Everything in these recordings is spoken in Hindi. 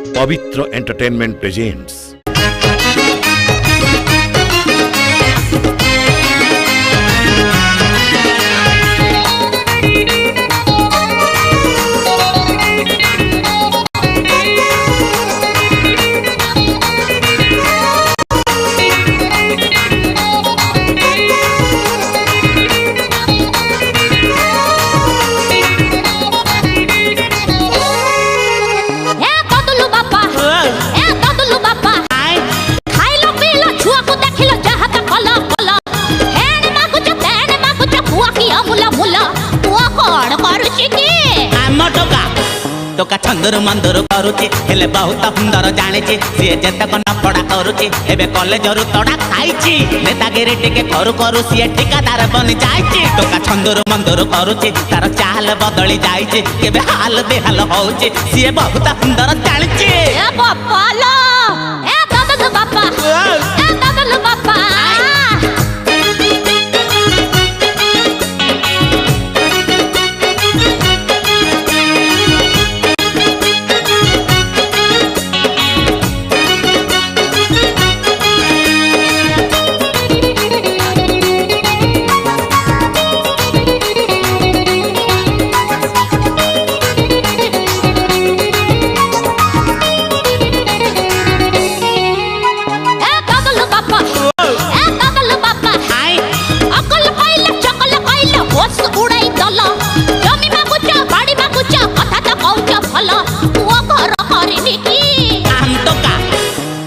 पवित्र एंटरटेनमेंट प्रेजेंट्स टोका छंदर मंदर करुची हेले बहुत सुंदर जानी सी जेतक नपड़ा करुची एबे कॉलेज रु तड़ा खाई नेतागिरी टिके करू करू सी ठिकादार बनी जाइए टोका छंदर मंदर करुची तार चाल बदली जाइए केबे हाल बेहाल होउची सी बहुत सुंदर जानी ए बापा लो ए दादा बापा ए दादा बापा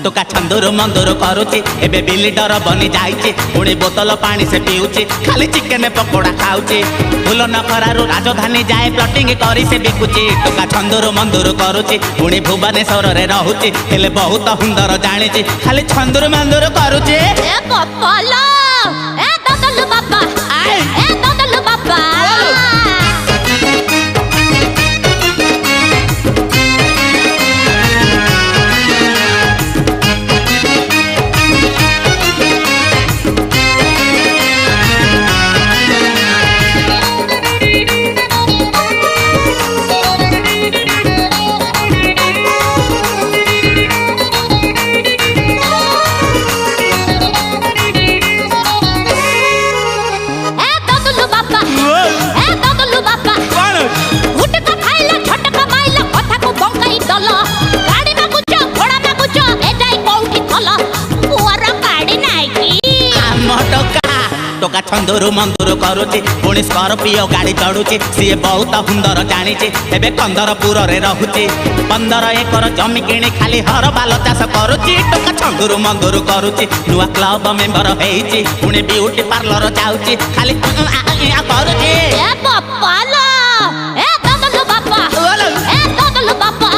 टोका छंदर मंदर करुची एबे बिल्डर बनी जाइए पुणी बोतल पानी से पीउची खाली चिकेन पकोड़ा खाउची फूल नखरारू राजधानी जाए प्लटिंग करी से बिकुची टोका छंदर मंदर करुची पुणी भुवनेश्वर रे रहुची हेले बहुत सुंदर जानी खाली छंदर मंदर करुची ए बापा लो ए दादा बापा ए दादा बापा टोका छंदर मंदर करुची पुणी स्कॉर्पियो गाड़ी चढ़ुची सी बहुत सुंदर जानी एबे कंदरपुर रे रहुची 15 एकर जमी किणी खाली हर बाल चाष करुची टोका छंदर मंदर करुची नुआ क्लब मेंबर हेइची पुणी ब्यूटी पार्लर जाउची खाली करुची ए बापा लो ए दादा बापा ए दादा बापा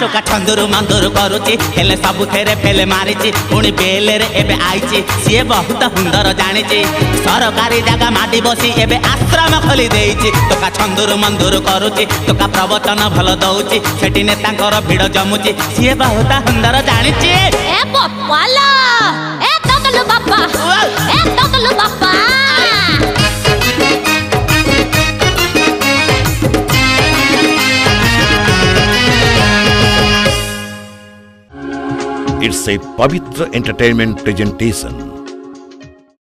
टोका छंदर मंदर करुची हेले सबु थेरे फेले मारिची पुणी बेले रे एबे आइची सी बहुत सुंदर जानी सरकारी जगह माटी बसी एबे आश्रम खोली देइची टोका छंदर मंदर करुची टोका प्रवचन भल दउची सेठी नेतांकर भिड़ जमुची सी बहुत सुंदर जानी ए बापा लो ए दादा बापा ए दादा बापा It's a Pavitra Entertainment presentation.